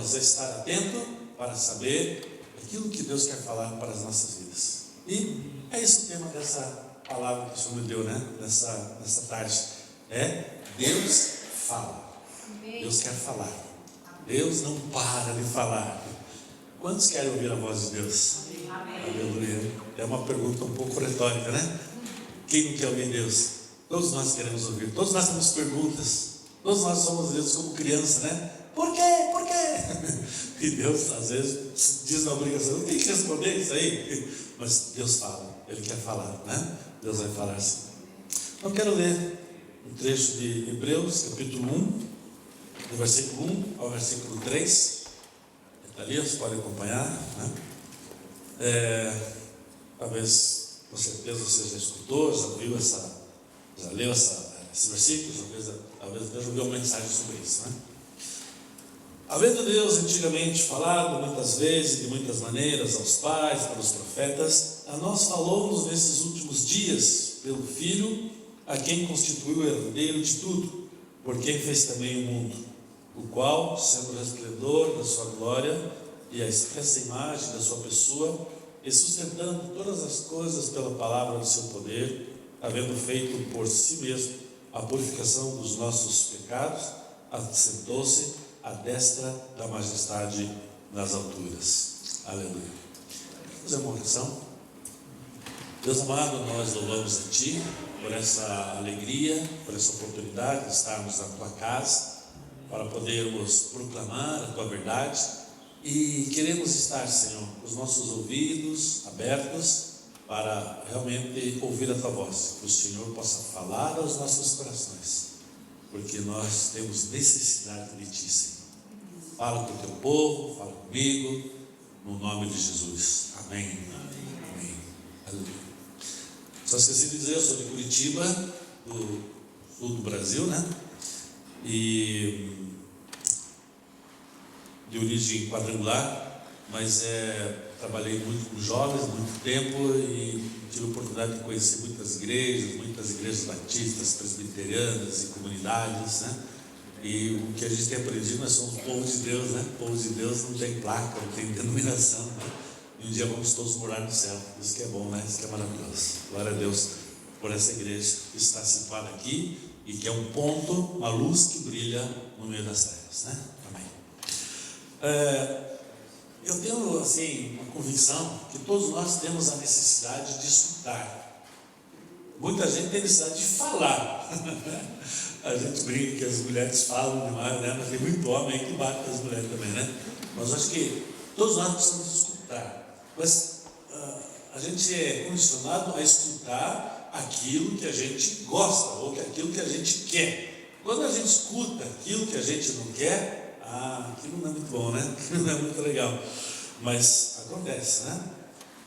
devemos estar atento para saber aquilo que Deus quer falar para as nossas vidas. E é esse o tema dessa palavra que o Senhor me deu, né? Nessa tarde. Deus fala. Deus quer falar. Deus não para de falar. Quantos querem ouvir a voz de Deus? Amém. Aleluia. É uma pergunta um pouco retórica, né? Quem não quer ouvir Deus? Todos nós queremos ouvir. Todos nós temos perguntas. Todos nós somos Deus como criança, né? Por quê? Por quê? E Deus às vezes diz na obrigação, não tem que responder isso aí. Mas Deus fala, Ele quer falar, né? Deus vai falar assim. Então quero ler um trecho de Hebreus, capítulo 1, do versículo 1 ao versículo 3. Está ali, você pode acompanhar, né? Talvez, com certeza, você já escutou, já leu esse versículo, talvez Deus ouviu uma mensagem sobre isso, né? Havendo Deus antigamente falado muitas vezes, de muitas maneiras, aos pais, para os profetas, a nós falou-nos nesses últimos dias, pelo Filho, a quem constituiu o herdeiro de tudo, por quem fez também o mundo, o qual, sendo o resplendor da sua glória e a expressa imagem da sua pessoa, e sustentando todas as coisas pela palavra do seu poder, havendo feito por si mesmo a purificação dos nossos pecados, assentou-se à destra da majestade nas alturas. Aleluia. Vamos fazer uma oração. Deus amado, nós louvamos a Ti por essa alegria, por essa oportunidade de estarmos na Tua casa, para podermos proclamar a Tua verdade, e queremos estar, Senhor, com os nossos ouvidos abertos para realmente ouvir a Tua voz, que o Senhor possa falar aos nossos corações, porque nós temos necessidade de Ti, Senhor. Fala com o Teu povo, fala comigo, no nome de Jesus. Amém. Amém. Aleluia. Só esqueci de dizer, eu sou de Curitiba, do sul do Brasil, né? E de origem quadrangular, mas trabalhei muito com jovens, muito tempo, e tive a oportunidade de conhecer muitas igrejas batistas, presbiterianas e comunidades, né? E o que a gente tem aprendido, nós somos povo de Deus, né? O povo de Deus não tem placa, não tem denominação, né? E um dia vamos todos morar no céu. Isso que é bom, né? Isso que é maravilhoso. Glória a Deus por essa igreja que está situada aqui e que é um ponto, uma luz que brilha no meio das trevas, né? Amém. Eu tenho, assim, uma convicção que todos nós temos a necessidade de escutar. Muita gente tem necessidade de falar. A gente brinca que as mulheres falam demais, né? Mas tem muito homem aí que bate as mulheres também, né? Mas acho que todos nós precisamos escutar. Mas a gente é condicionado a escutar aquilo que a gente gosta, ou aquilo que a gente quer. Quando a gente escuta aquilo que a gente não quer, aquilo não é muito bom, né? Aquilo não é muito legal. Mas acontece, né?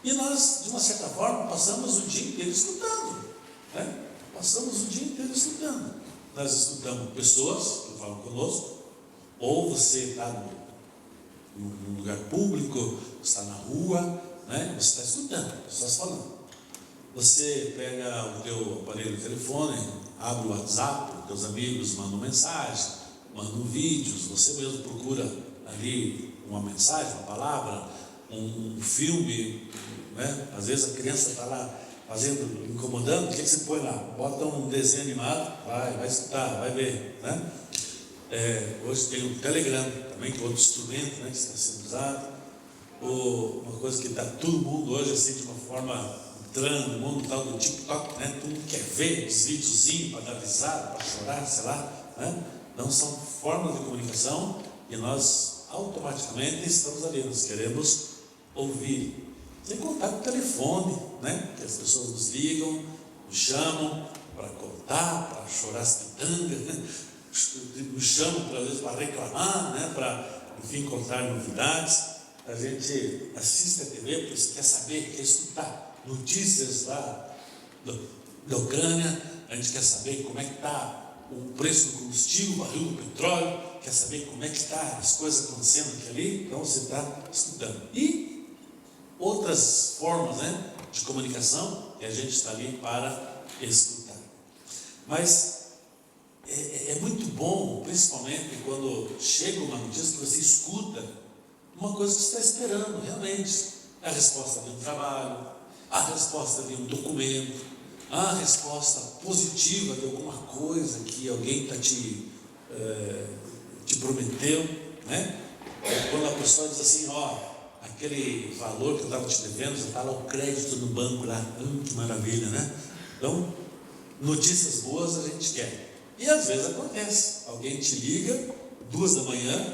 E nós, de uma certa forma, passamos o dia inteiro escutando, né? Passamos o dia inteiro escutando. Nós escutamos pessoas que falam conosco, ou você está num lugar público, está na rua, né? Você está escutando pessoas falando. Você pega o teu aparelho de telefone, abre o WhatsApp, teus amigos mandam mensagem, mandam vídeos, você mesmo procura ali uma mensagem, uma palavra, um filme, né? Às vezes a criança está lá incomodando, o que você põe lá? Bota um desenho animado, vai escutar, vai ver, né? Hoje tem o Telegram também, que é outro instrumento, né, que está sendo usado. Uma coisa que está todo mundo hoje assim, de uma forma entrando no mundo tal do TikTok, né? Todo mundo quer ver os videozinhos para dar risada, para chorar, sei lá, né? Então são formas de comunicação e nós automaticamente estamos ali, nós queremos ouvir. Sem contar com o telefone, né? Que as pessoas nos ligam, nos chamam para contar, para chorar as pitangas, né? Nos chamam às vezes para reclamar, né? Para, enfim, contar novidades. A gente assiste a TV porque quer saber, quer escutar notícias lá da Ucrânia, a gente quer saber como é que está o preço do combustível, o barril do petróleo, quer saber como é que está as coisas acontecendo aqui ali, então você está escutando. E outras formas, né, de comunicação que a gente está ali para escutar. Mas é muito bom, principalmente quando chega uma notícia que você escuta uma coisa que você está esperando, realmente. A resposta de um trabalho, a resposta de um documento, a resposta positiva de alguma coisa que alguém te prometeu, né? Quando a pessoa diz assim, aquele valor que eu estava te devendo, já está lá o crédito no banco lá, que maravilha, né? Então, notícias boas a gente quer. E às vezes acontece, alguém te liga 2 da manhã,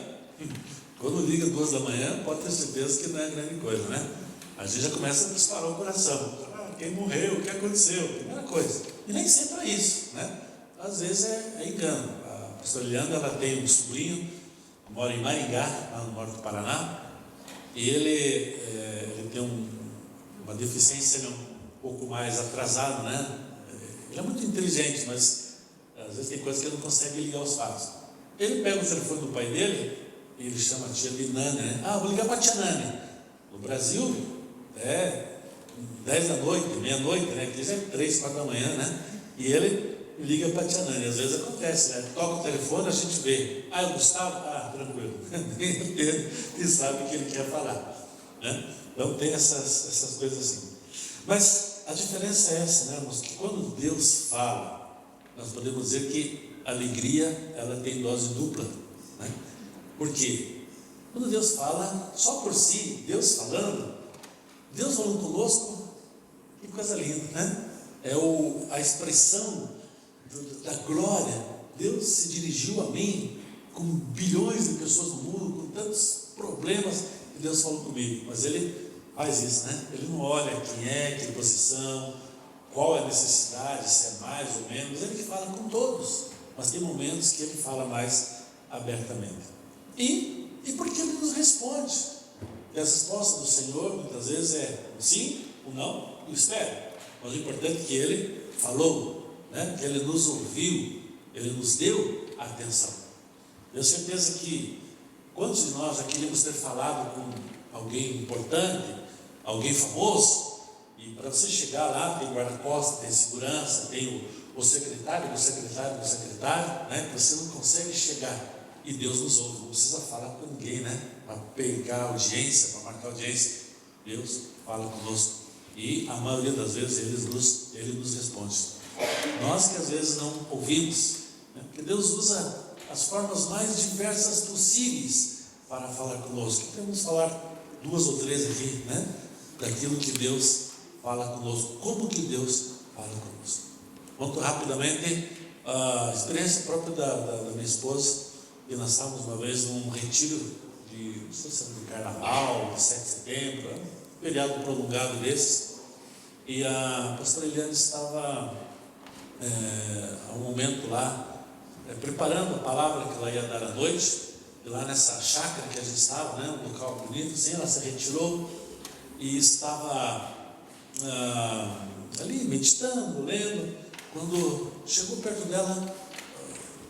quando liga 2 da manhã, pode ter certeza que não é grande coisa, né? A gente já começa a disparar o coração. Quem morreu, o que aconteceu? Primeira coisa. E nem sempre é isso, né? Às vezes é engano. A pastora Eliana, ela tem um sobrinho, mora em Maringá, lá no norte do Paraná, e ele tem uma deficiência, ele é um pouco mais atrasado, né? Ele é muito inteligente, mas às vezes tem coisas que ele não consegue ligar os fatos. Ele pega o telefone do pai dele, e ele chama a tia de Nani, né? Vou ligar para a tia Nani. No Brasil, 10 da noite, meia-noite, né? Aqui já é 3, 4 da manhã, né? E ele liga para a tia Nani. Às vezes acontece, né? Toca o telefone, a gente vê. É o Gustavo? Tranquilo. E sabe o que ele quer falar, né? Então tem essas coisas assim. Mas a diferença é essa, né, irmãos? Que quando Deus fala, nós podemos dizer que a alegria, ela tem dose dupla, né? Por quê? Quando Deus fala, só por si, Deus falando conosco, que coisa linda, né? É a expressão da glória. Deus se dirigiu a mim, com bilhões de pessoas no mundo, com tantos problemas, e Deus falou comigo. Mas Ele faz isso, né? Ele não olha quem é, que posição, qual é a necessidade, se é mais ou menos. Ele que fala com todos, mas tem momentos que Ele fala mais abertamente. E porque Ele nos responde. E a resposta do Senhor muitas vezes é um sim, um não e um espero. Mas o importante é que Ele falou, né? Que Ele nos ouviu, Ele nos deu atenção. Tenho certeza que quantos de nós já queríamos ter falado com alguém importante, alguém famoso, e para você chegar lá tem guarda-costas, tem segurança, tem o secretário, né? Você não consegue chegar. E Deus nos ouve, não precisa falar com ninguém, né? Para pegar audiência, para marcar audiência. Deus fala conosco. E a maioria das vezes Ele nos responde. Nós que às vezes não ouvimos, né? Porque Deus usa as formas mais diversas possíveis para falar conosco. Temos que falar 2 ou 3 aqui, né? Daquilo que Deus fala conosco. Como que Deus fala conosco? Conto rapidamente a experiência própria da minha esposa. E nós estávamos uma vez num retiro não sei se era de carnaval, de 7 de setembro, um feriado prolongado desses, e a pastora Eliane estava há um momento lá, preparando a palavra que ela ia dar à noite, e lá nessa chácara que a gente estava, né, um local bonito, assim, ela se retirou e estava ali meditando, lendo, quando chegou perto dela,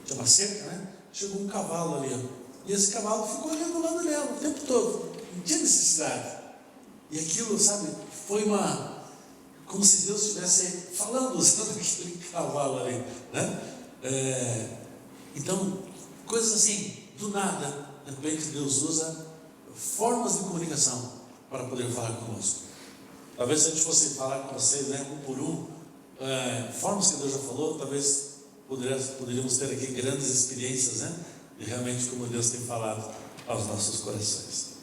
tinha uma cerca, né? Chegou um cavalo ali, e esse cavalo ficou olhando lá no dela o tempo todo, não tinha necessidade. E aquilo, sabe, foi como se Deus estivesse falando, usando aquele cavalo ali, né? Então, coisas assim, do nada, de repente Deus usa formas de comunicação para poder falar conosco. Talvez se a gente fosse falar com vocês, né, um por um, formas que Deus já falou, talvez poderíamos ter aqui grandes experiências, né? E realmente como Deus tem falado aos nossos corações.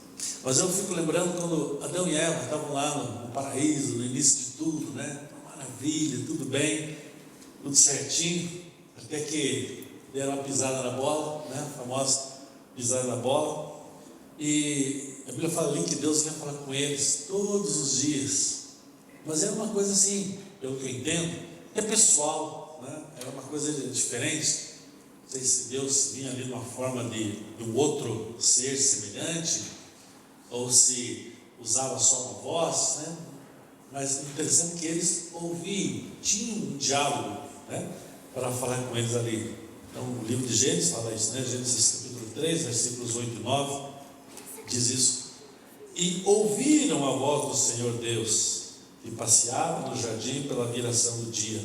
Mas eu fico lembrando quando Adão e Eva estavam lá no paraíso, no início de tudo, né? Uma maravilha, tudo bem, tudo certinho, até que deram uma pisada na bola, né? A famosa pisada na bola. E a Bíblia fala ali que Deus ia falar com eles todos os dias. Mas era uma coisa assim, pelo que eu entendo, é pessoal, né? Era uma coisa diferente. Não sei se Deus vinha ali numa forma de um outro ser semelhante, ou se usava só uma voz, né? Mas interessante que eles ouviam, tinham um diálogo, né? Para falar com eles ali. Então o livro de Gênesis fala isso, né? Gênesis capítulo 3, versículos 8 e 9, diz isso. E ouviram a voz do Senhor Deus, que passeava no jardim pela viração do dia.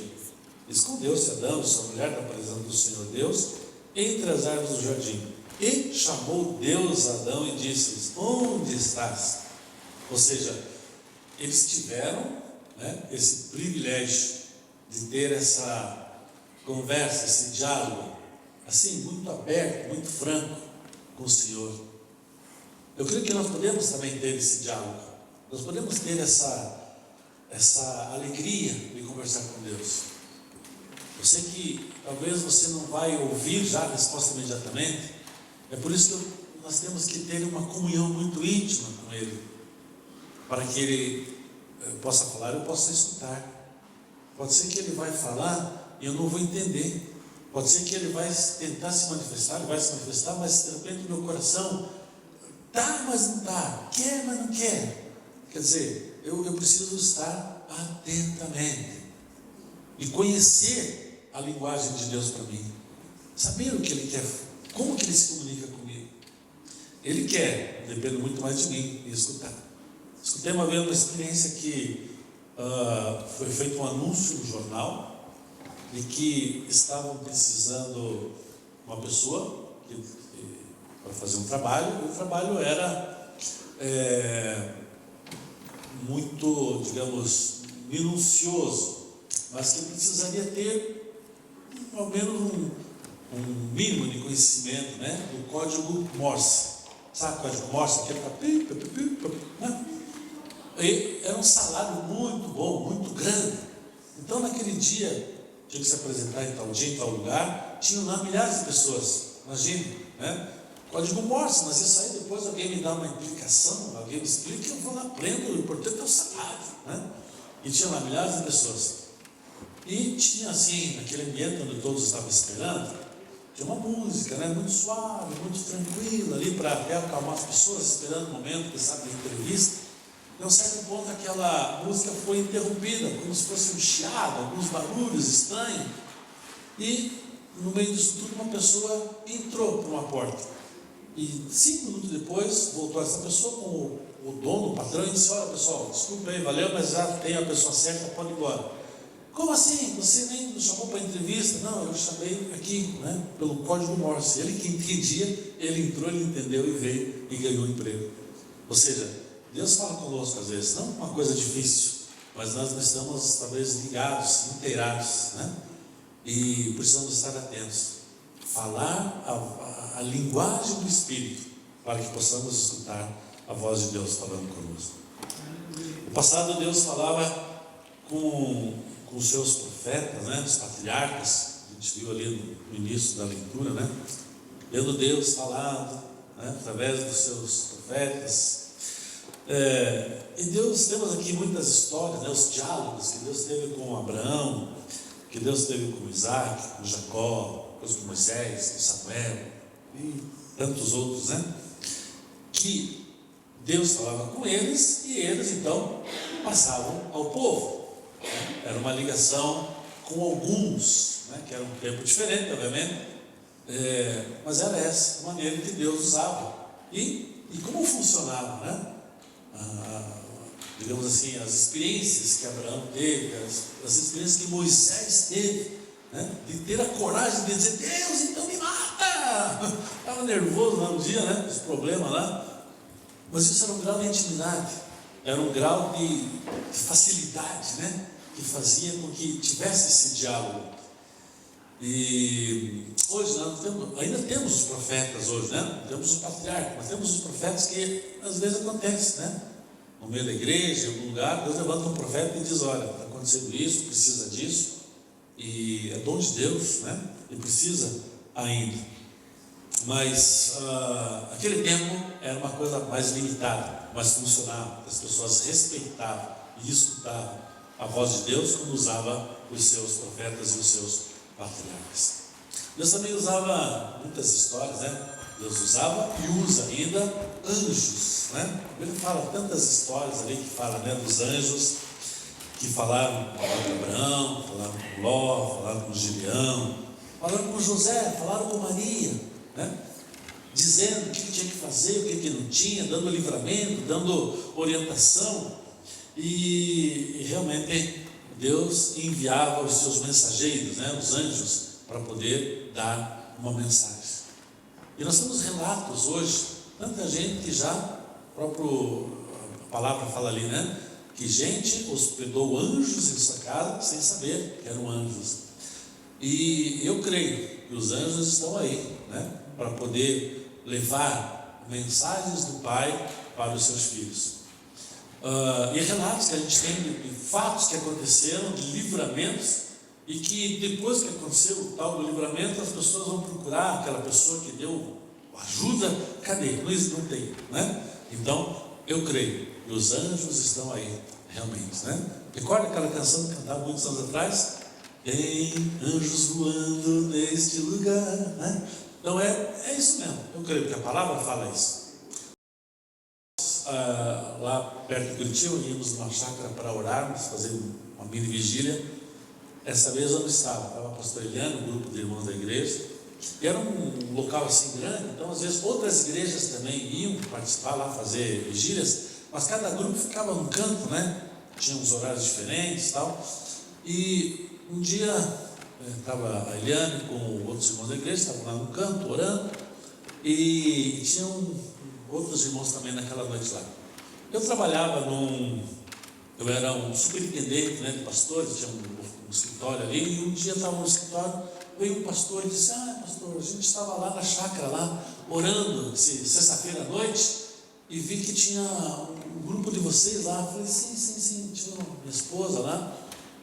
Escondeu-se Adão e sua mulher da presença do Senhor Deus entre as árvores do jardim. E chamou Deus Adão e disse: onde estás? Ou seja, eles tiveram, né, esse privilégio de ter essa conversa, esse diálogo, assim, muito aberto, muito franco com o Senhor. Eu creio que nós podemos também ter esse diálogo, nós podemos ter essa alegria de conversar com Deus. Eu sei que talvez você não vai ouvir já a resposta imediatamente, é por isso que nós temos que ter uma comunhão muito íntima com Ele, para que Ele possa falar, eu possa escutar. Pode ser que Ele vai falar e eu não vou entender, pode ser que Ele vai tentar se manifestar, Ele vai se manifestar, mas de repente o meu coração tá, mas não tá, quer, mas não quer. Quer dizer, eu preciso estar atentamente e conhecer a linguagem de Deus para mim, saber o que Ele quer, como que Ele se comunica comigo. Ele quer, depende muito mais de mim, e escutar. Escutei uma vez uma experiência que foi feito um anúncio no jornal de que estavam precisando uma pessoa para fazer um trabalho, e o trabalho era muito, digamos, minucioso, mas que precisaria ter ao menos um mínimo de conhecimento, né, do código Morse. Sabe o código Morse? Aquele né? E era um salário muito bom, muito grande. Então naquele dia tinha que se apresentar em tal dia, em tal lugar, tinham lá milhares de pessoas, imagina, né? Código Morse, mas isso aí depois alguém me dá uma implicação, alguém me explica, eu vou lá, aprendo, o importante é o salário, né? E tinha lá milhares de pessoas, e tinha assim, naquele ambiente onde todos estavam esperando, tinha uma música, né, muito suave, muito tranquila ali, para até acalmar as pessoas, esperando o momento, que sabe, de entrevista. E a um certo ponto aquela música foi interrompida, como se fosse um chiado, alguns barulhos estranhos, e no meio disso tudo uma pessoa entrou por uma porta, e 5 minutos depois voltou essa pessoa com o dono, o patrão, e disse: olha pessoal, desculpa aí, valeu, mas já tem a pessoa certa, pode ir embora. Como assim? Você nem nos chamou para entrevista? Não, eu chamei aqui, né, pelo código Morse. Ele que entendia, ele entrou, ele entendeu e veio e ganhou o emprego. Ou seja, Deus fala conosco às vezes, não uma coisa difícil, mas nós não estamos talvez ligados, inteirados, né? E precisamos estar atentos, falar a linguagem do Espírito, para que possamos escutar a voz de Deus falando conosco. No passado Deus falava com os seus profetas, né, os patriarcas, a gente viu ali no início da leitura, né, vendo Deus falando, né, através dos seus profetas. E Deus, temos aqui muitas histórias, né, os diálogos que Deus teve com Abraão, que Deus teve com Isaac, com Jacó, com Moisés, com Samuel e tantos outros, né, que Deus falava com eles e eles então passavam ao povo. Era uma ligação com alguns, né, que era um tempo diferente, obviamente, mas era essa a maneira que Deus usava. E como funcionava, né? Digamos assim, as experiências que Abraão teve, as experiências que Moisés teve, né, de ter a coragem de dizer: Deus, então me mata. Estava nervoso lá um dia, né, os problemas lá, mas isso era um grau de intimidade, era um grau de facilidade, né, que fazia com que tivesse esse diálogo. E hoje nós ainda temos os profetas hoje, né? Temos os patriarcas, mas temos os profetas que às vezes acontece, né? No meio da igreja, em algum lugar, Deus levanta um profeta e diz: olha, está acontecendo isso, precisa disso, e é dom de Deus, né? E precisa ainda. Mas aquele tempo era uma coisa mais limitada, mais funcional, as pessoas respeitavam e escutavam a voz de Deus quando usava os seus profetas e os seus patriarcas. Deus também usava muitas histórias, né? Deus usava e usa ainda anjos, né? Ele fala tantas histórias ali que fala, né, dos anjos que falaram com Abraão, falaram com Ló, falaram com Gideão, falaram com José, falaram com Maria, né? Dizendo o que tinha que fazer, o que não tinha, dando livramento, dando orientação. E realmente Deus enviava os seus mensageiros, né, os anjos, para poder dar uma mensagem. E nós temos relatos hoje, tanta gente que já, a palavra fala ali, né? Que gente hospedou anjos em sua casa sem saber que eram anjos. E eu creio que os anjos estão aí, né? Para poder levar mensagens do Pai para os seus filhos. E relatos que a gente tem de fatos que aconteceram, de livramentos, e que depois que aconteceu o tal do livramento, as pessoas vão procurar aquela pessoa que deu ajuda. Cadê? Não tem, né? Então, eu creio que os anjos estão aí, realmente, né? Recorda aquela canção que cantava muitos anos atrás? Tem anjos voando neste lugar, né? Então, é isso mesmo. Eu creio que a palavra fala isso. Lá perto de Curitiba, íamos numa chácara para orarmos, fazer uma mini vigília. Essa vez eu não estava o pastor Eliano, um grupo de irmãos da igreja, e era um local assim grande, então às vezes outras igrejas também iam participar lá, fazer vigílias, mas cada grupo ficava num canto, né? Tinha uns horários diferentes e tal. E um dia estava a Eliane com outros irmãos da igreja, estavam lá no canto orando, e tinham outros irmãos também naquela noite lá. Eu trabalhava eu era um superintendente, né, de pastores, tinha um escritório ali, e um dia estava no escritório, veio um pastor e disse: pastor, a gente estava lá na chácara, lá, orando, sexta-feira à noite, e vi que tinha um grupo de vocês lá. Eu falei: sim, tinha minha esposa lá.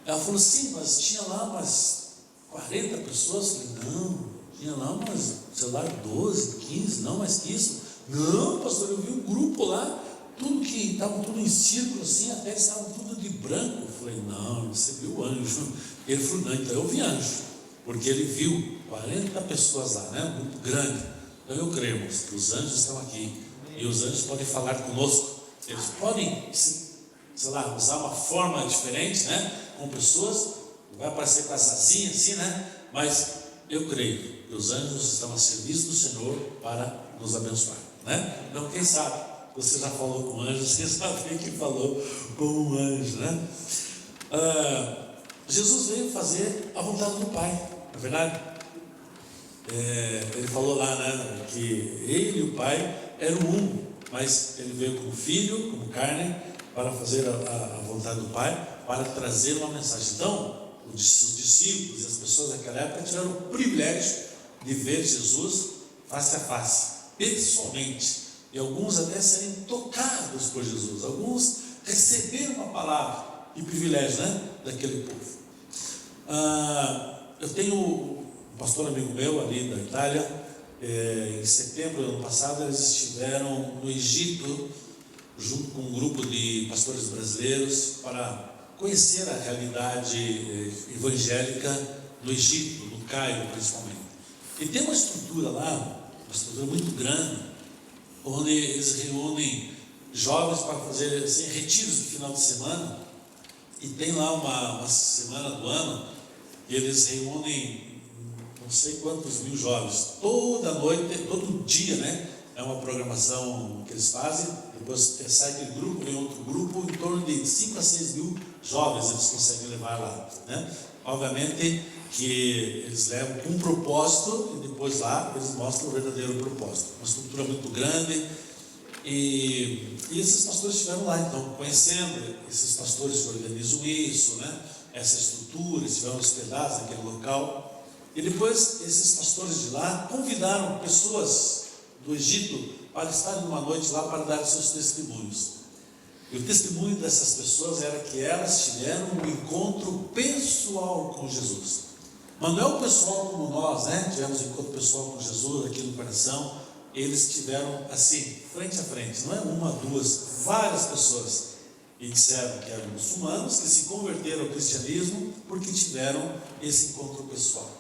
Ela falou: sim, mas tinha lá umas 40 pessoas. Eu falei: não, tinha lá umas, sei lá, 12, 15, não mais que isso. Não, pastor, eu vi um grupo lá, estavam tudo em círculo assim, até eles estavam tudo de branco. Eu falei: não, você viu anjo. Ele falou: não, então eu vi anjo, porque ele viu 40 pessoas lá, né? Um grupo grande. Então eu creio que os anjos estão aqui, e os anjos podem falar conosco. Eles podem, sei lá, usar uma forma diferente, né? Com pessoas, vai aparecer com as asinhas assim, né? Mas eu creio que os anjos estão a serviço do Senhor para nos abençoar, né? Então, quem sabe você já falou com um anjo, você sabe que falou com um anjo, né? Jesus veio fazer a vontade do Pai, não é verdade? Ele falou lá, né, que ele e o Pai eram um, mas ele veio como filho, como carne, para fazer a vontade do Pai, para trazer uma mensagem. Então, os discípulos e as pessoas daquela época tiveram o privilégio de ver Jesus face a face, pessoalmente, e alguns até serem tocados por Jesus, alguns receberam uma palavra, e privilégio, né, daquele povo. Eu tenho um pastor amigo meu ali da Itália. Em setembro do ano passado eles estiveram no Egito, junto com um grupo de pastores brasileiros, para conhecer a realidade evangélica no Egito, no Cairo principalmente. E tem uma estrutura lá, uma estrutura muito grande, onde eles reúnem jovens para fazer assim, retiros de final de semana. E tem lá uma semana do ano que eles reúnem não sei quantos mil jovens, toda noite, todo dia, né? É uma programação que eles fazem. Depois sai aquele grupo, vem outro grupo, em torno de 5 a 6 mil jovens eles conseguem levar lá, né? Obviamente que eles levam com um propósito, e depois lá eles mostram o verdadeiro propósito. Uma estrutura muito grande. E esses pastores estiveram lá, então, conhecendo esses pastores que organizam isso, né? Essa estrutura, estiveram hospedados naquele local. E depois esses pastores de lá convidaram pessoas do Egito para estarem uma noite lá para dar seus testemunhos. E o testemunho dessas pessoas era que elas tiveram um encontro pessoal com Jesus. Mas não é o pessoal como nós, né? Tivemos um encontro pessoal com Jesus aqui no coração. Eles tiveram assim, frente a frente, não é uma, duas, várias pessoas, e disseram que eram muçulmanos que se converteram ao cristianismo porque tiveram esse encontro pessoal.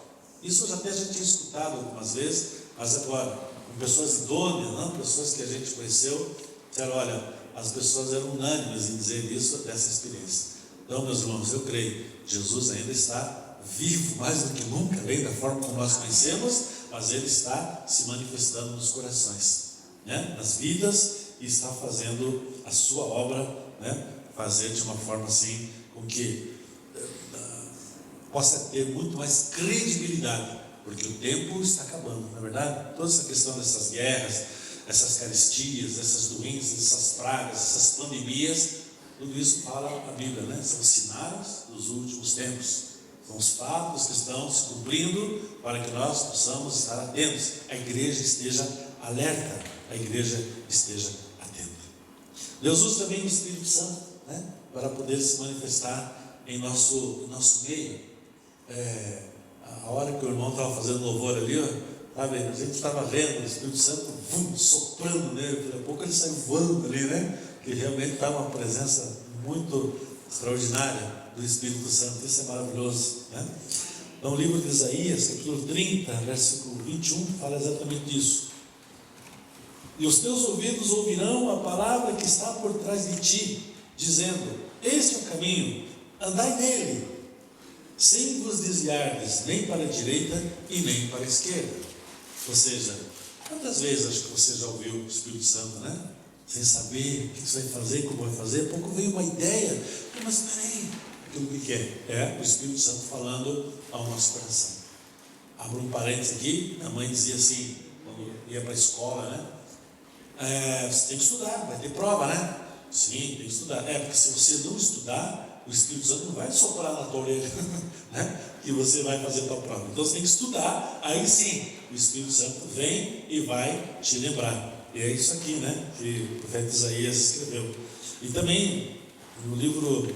Isso já até já tinha escutado algumas vezes, mas agora, com pessoas idôneas, não? Pessoas que a gente conheceu, disseram: olha, as pessoas eram unânimes em dizer isso, dessa experiência. Então, meus irmãos, eu creio, Jesus ainda está vivo mais do que nunca, bem da forma como nós conhecemos, mas Ele está se manifestando nos corações, né? Nas vidas, e está fazendo a sua obra, né? Fazer de uma forma assim, com que possa ter muito mais credibilidade porque o tempo está acabando, não é verdade? Toda essa questão dessas guerras, essas caristias, essas doenças, essas pragas, essas pandemias, tudo isso fala a Bíblia, né? São sinais dos últimos tempos, são os fatos que estão se cumprindo para que nós possamos estar atentos, a igreja esteja alerta, a igreja esteja atenta. Deus usa também o Espírito Santo, né? Para poder se manifestar em nosso meio. A hora que o irmão estava fazendo louvor ali, ó, sabe, a gente estava vendo o Espírito Santo soprando nele, daqui a pouco ele saiu voando ali, né? Que realmente está uma presença muito extraordinária do Espírito Santo. Isso é maravilhoso, né? Então o livro de Isaías, capítulo 30, versículo 21, fala exatamente disso. E os teus ouvidos ouvirão a palavra que está por trás de ti, dizendo: este é o caminho, andai nele, sem vos desviardes nem para a direita e nem para a esquerda. Ou seja, quantas vezes acho que você já ouviu o Espírito Santo, né? Sem saber o que você vai fazer, como vai fazer, pouco veio uma ideia, mas peraí, aquilo que é o Espírito Santo falando ao nosso coração. Abro um parênteses aqui, a mãe dizia assim, quando ia para a escola, né? Você tem que estudar, vai ter prova, né? Sim, tem que estudar. Porque se você não estudar, o Espírito Santo não vai soprar na tua orelha, né? Que você vai fazer a tua prova. Então você tem que estudar, aí sim, o Espírito Santo vem e vai te lembrar. E é isso aqui, né? Que o profeta Isaías escreveu. E também, no livro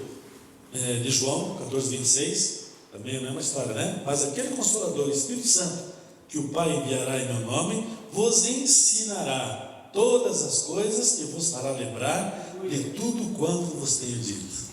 de João, 14, 26, também é a mesma história, né? Mas aquele Consolador, o Espírito Santo, que o Pai enviará em meu nome, vos ensinará todas as coisas e vos fará lembrar de tudo quanto vos tenho dito.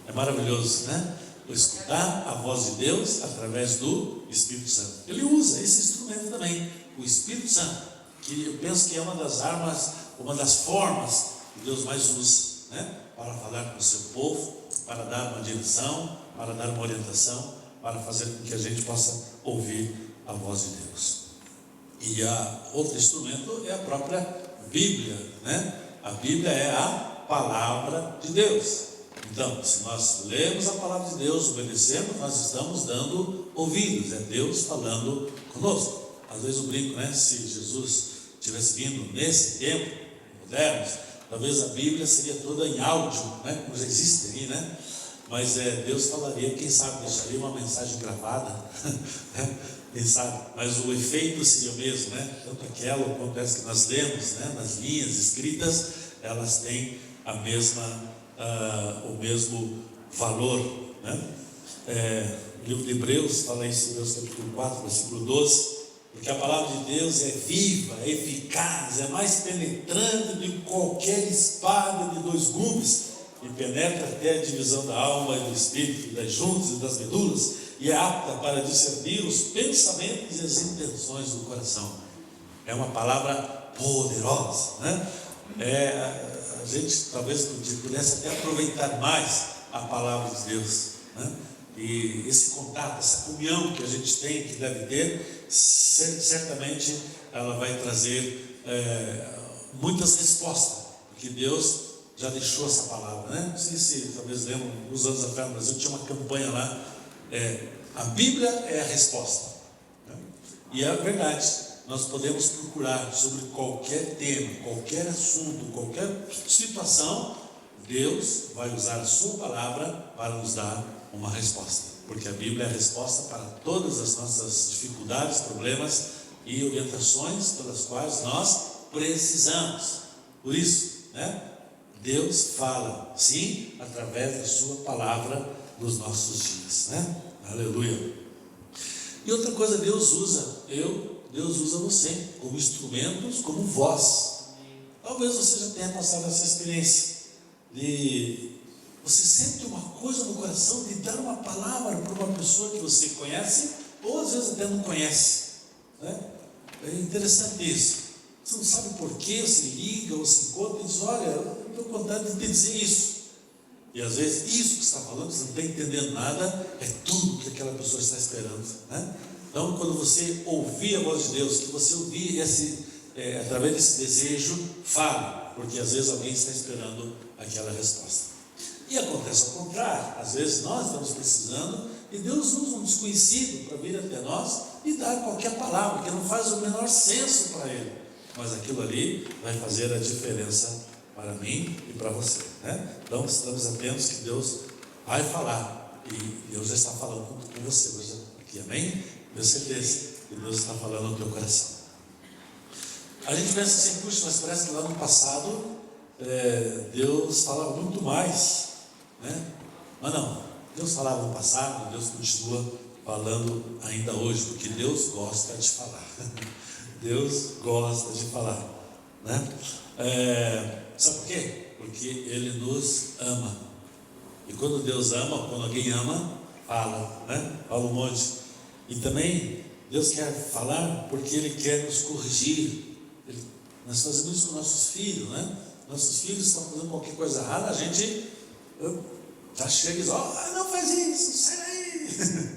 É maravilhoso, né? Escutar a voz de Deus através do Espírito Santo. Ele usa esse instrumento também, o Espírito Santo, que eu penso que é uma das armas, uma das formas que Deus mais usa, né? Para falar com o seu povo, para dar uma direção, para dar uma orientação, para fazer com que a gente possa ouvir a voz de Deus. E outro instrumento é a própria Bíblia, né? A Bíblia é a palavra de Deus. Então, se nós lemos a palavra de Deus, obedecemos, nós estamos dando ouvidos, é Deus falando conosco. Às vezes eu brinco, né? Se Jesus tivesse vindo nesse tempo, modernos, talvez a Bíblia seria toda em áudio, né? Como já existe aí, né? Mas Deus falaria, quem sabe deixaria uma mensagem gravada, né? Quem sabe, mas o efeito seria o mesmo, né? Tanto aquela quanto essa que nós lemos, né? Nas linhas escritas, elas têm a mesma, o mesmo valor, né? O livro de Hebreus fala isso em Hebreus capítulo 4, versículo 12, porque a palavra de Deus é viva, é eficaz, é mais penetrante do que qualquer espada de 2 gumes, e penetra até a divisão da alma e do espírito, das juntas e das medulas, e é apta para discernir os pensamentos e as intenções do coração. É uma palavra poderosa, né? A gente talvez pudesse até aproveitar mais a palavra de Deus, né? E esse contato, essa comunhão que a gente tem, que deve ter, certamente ela vai trazer muitas respostas, porque Deus já deixou essa palavra, né? Não sei se talvez lembram, uns anos atrás no Brasil tinha uma campanha lá, a Bíblia é a resposta, né? E é verdade, nós podemos procurar sobre qualquer tema, qualquer assunto, qualquer situação, Deus vai usar a sua palavra para nos dar uma resposta, porque a Bíblia é a resposta para todas as nossas dificuldades, problemas e orientações pelas quais nós precisamos. Por isso, né? Deus fala, sim, através da sua palavra nos nossos dias, né? Aleluia. E outra coisa, Deus usa você como instrumentos, como voz. Talvez você já tenha passado essa experiência de você sente uma coisa no coração de dar uma palavra para uma pessoa que você conhece, ou às vezes até não conhece, né? É interessante isso. Você não sabe por que se liga ou se encontra e diz: olha, eu estou com vontade de te dizer isso. E às vezes isso que você está falando, você não está entendendo nada, é tudo que aquela pessoa está esperando, né? Então, quando você ouvir a voz de Deus, que você ouvir através desse desejo, fale, porque às vezes alguém está esperando aquela resposta. E acontece ao contrário, às vezes nós estamos precisando e Deus usa um desconhecido para vir até nós e dar qualquer palavra que não faz o menor senso para ele, mas aquilo ali vai fazer a diferença para mim e para você, né? Então estamos atentos que Deus vai falar, e Deus já está falando com você hoje aqui, amém? Tenho certeza que Deus está falando no teu coração. A gente pensa assim, puxa, mas parece que lá no passado Deus falava muito mais, né? Mas não, Deus falava no passado, Deus continua falando ainda hoje, porque Deus gosta de falar. Deus gosta de falar, né? Sabe por quê? Porque Ele nos ama. E quando Deus ama, quando alguém ama, fala, né? Fala um monte. E também Deus quer falar porque Ele quer nos corrigir. Nós fazemos isso com nossos filhos, né? Nossos filhos estão fazendo qualquer coisa errada, a gente já chega e diz, não faz isso, sai daí.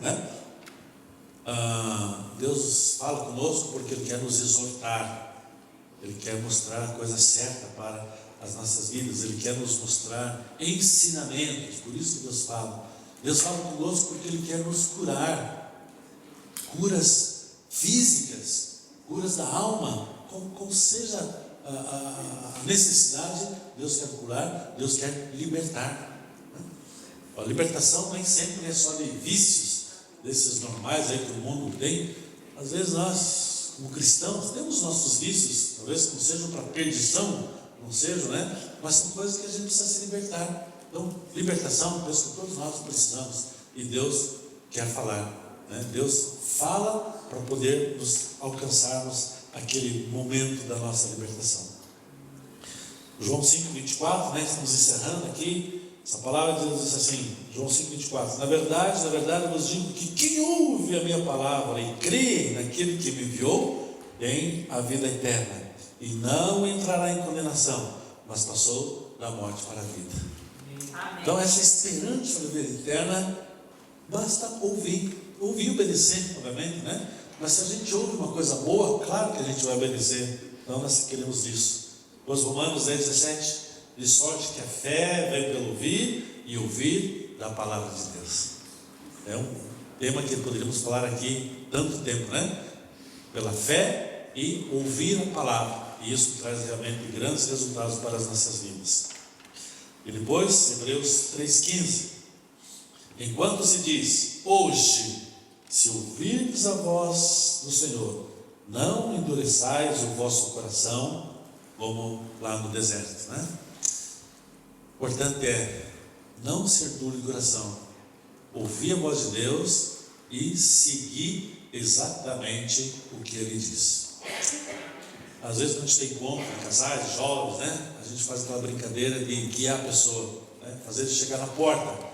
Né? Deus fala conosco porque Ele quer nos exortar, Ele quer mostrar a coisa certa para as nossas vidas, Ele quer nos mostrar ensinamentos, por isso que Deus fala. Deus fala conosco porque Ele quer nos curar, curas físicas, curas da alma, como seja a necessidade, Deus quer curar, Deus quer libertar. A libertação nem sempre é só de vícios, desses normais aí que o mundo tem. Às vezes nós, como cristãos, temos nossos vícios, talvez não sejam para perdição, não sejam, né? Mas são coisas que a gente precisa se libertar. Então, libertação, penso que todos nós precisamos, e Deus quer falar, né? Deus fala para poder nos alcançarmos aquele momento da nossa libertação. João 5,24, né? Estamos encerrando aqui. Essa palavra de Deus diz assim, João 5,24: na verdade eu vos digo que quem ouve a minha palavra e crê naquele que me enviou, tem a vida eterna, e não entrará em condenação, mas passou da morte para a vida. Amém. Então essa esperança da vida eterna, basta ouvir e obedecer, obviamente, né? Mas se a gente ouve uma coisa boa, claro que a gente vai obedecer. Então nós queremos isso. Os Romanos 10,17: de sorte que a fé vem pelo ouvir, e ouvir da palavra de Deus. É um tema que poderíamos falar aqui tanto tempo, né? Pela fé e ouvir a palavra, e isso traz realmente grandes resultados para as nossas vidas. E depois, Hebreus 3,15: enquanto se diz, hoje, se ouvirdes a voz do Senhor, não endureçais o vosso coração, como lá no deserto, né? O importante é não ser duro de coração, ouvir a voz de Deus e seguir exatamente o que Ele diz. Às vezes, quando a gente tem encontro em casais, jovens, né? A gente faz aquela brincadeira de guiar a pessoa, né? Fazer ele chegar na porta.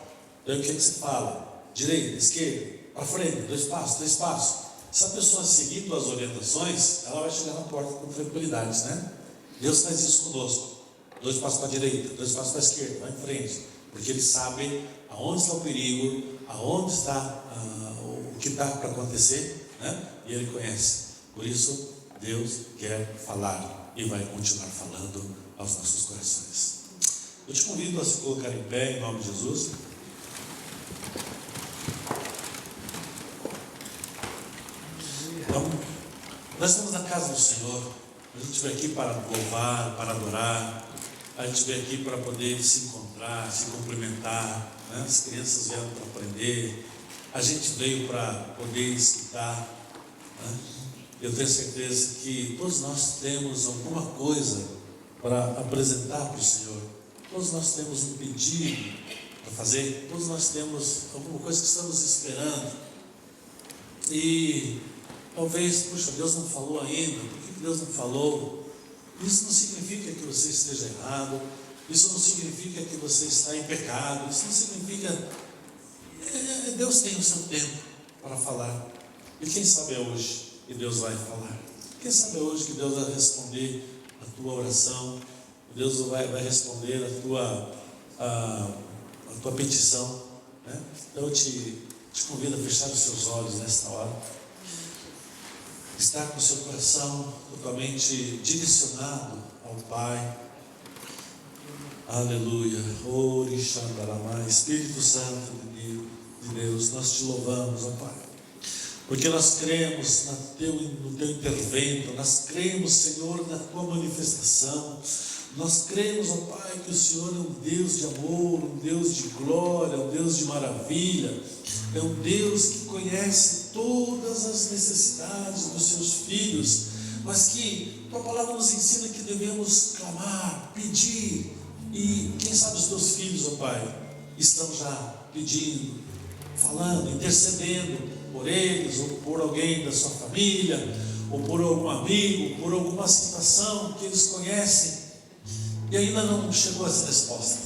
Então o que você fala? Direita, esquerda, para frente, 2 passos, 3 passos. Se a pessoa seguir tuas orientações, ela vai chegar na porta com tranquilidade, né? Deus faz isso conosco. 2 passos para a direita, 2 passos para a esquerda, vai em frente, porque Ele sabe aonde está o perigo, aonde está o que está para acontecer, né? E Ele conhece. Por isso Deus quer falar e vai continuar falando aos nossos corações. Eu te convido a se colocar em pé em nome de Jesus. Então, nós estamos na casa do Senhor. A gente veio aqui para louvar, para adorar. A gente veio aqui para poder se encontrar, se cumprimentar, né? As crianças vieram para aprender. A gente veio para poder escutar, né? Eu tenho certeza que todos nós temos alguma coisa para apresentar para o Senhor. Todos nós temos um pedido para fazer. Todos nós temos alguma coisa que estamos esperando. E talvez, puxa, Deus não falou ainda. Por que Deus não falou? Isso não significa que você esteja errado. Isso não significa que você está em pecado. Isso não significa... Deus tem o seu tempo para falar. E quem sabe é hoje que Deus vai falar. Quem sabe é hoje que Deus vai responder a tua oração. Deus vai responder a tua petição, né? Então eu te convido a fechar os seus olhos nesta hora. Estar com o seu coração totalmente direcionado ao Pai. Aleluia. Orixandaramá. Espírito Santo de Deus, nós te louvamos, ó Pai. porque nós cremos no teu intervento, nós cremos, Senhor, na tua manifestação. Nós cremos, ó Pai, que o Senhor é um Deus de amor, um Deus de glória, um Deus de maravilha, é um Deus que conhece todas as necessidades dos seus filhos, mas que tua palavra nos ensina que devemos clamar, pedir, e quem sabe os teus filhos, ó Pai, estão já pedindo, falando, intercedendo por eles, ou por alguém da sua família, ou por algum amigo, por alguma situação que eles conhecem, e ainda não chegou essa resposta.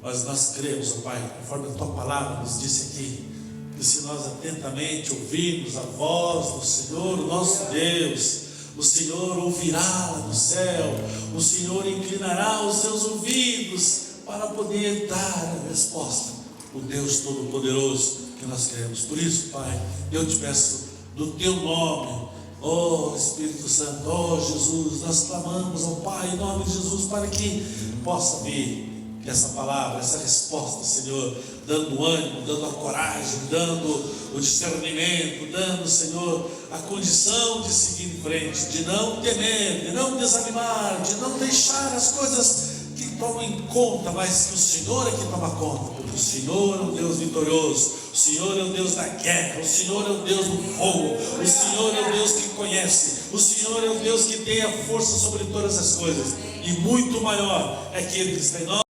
Mas nós cremos, ó Pai, conforme a tua palavra nos disse aqui, que se nós atentamente ouvirmos a voz do Senhor, o nosso Deus, o Senhor ouvirá lá no céu, o Senhor inclinará os seus ouvidos para poder dar a resposta. O Deus Todo-Poderoso que nós queremos. Por isso, Pai, eu te peço do teu nome, ó Espírito Santo, ó Jesus, nós clamamos ao Pai em nome de Jesus para que possa vir essa palavra, essa resposta, Senhor, dando ânimo, dando a coragem, dando o discernimento, dando, Senhor, a condição de seguir em frente, de não temer, de não desanimar, de não deixar as coisas que tomam em conta, mas que o Senhor é que toma conta, porque o Senhor é um Deus vitorioso, o Senhor é o Deus da guerra, o Senhor é o Deus do fogo, o Senhor é o Deus que conhece, o Senhor é o Deus que tem a força sobre todas as coisas, e muito maior é aquele que está em nós,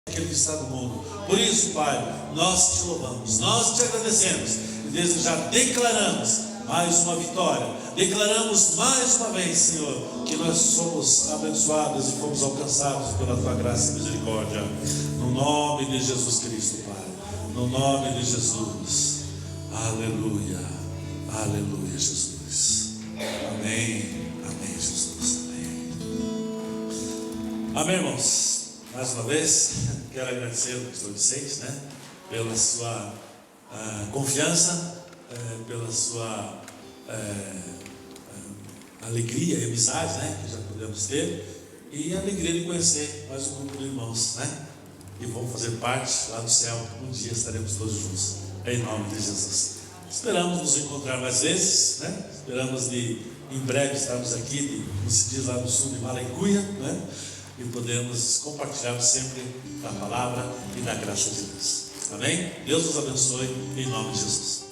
aquele que está no mundo. Por isso, Pai, nós te louvamos, nós te agradecemos, e desde já declaramos mais uma vitória, declaramos mais uma vez, Senhor, que nós somos abençoados e fomos alcançados pela tua graça e misericórdia, no nome de Jesus Cristo, Pai, no nome de Jesus. Aleluia, aleluia, Jesus. Amém, amém, Jesus, amém. Amém, irmãos. Mais uma vez, quero agradecer a pastor Vicente, pela sua confiança, pela sua alegria e amizade, que já podemos ter, e a alegria de conhecer mais um grupo de irmãos, que vão fazer parte lá do céu. Um dia estaremos todos juntos, em nome de Jesus. Esperamos nos encontrar mais vezes, esperamos de em breve estarmos aqui, como se diz lá no sul de Malecuia, e podemos compartilhar sempre a palavra e da graça de Deus. Amém? Deus nos abençoe em nome de Jesus.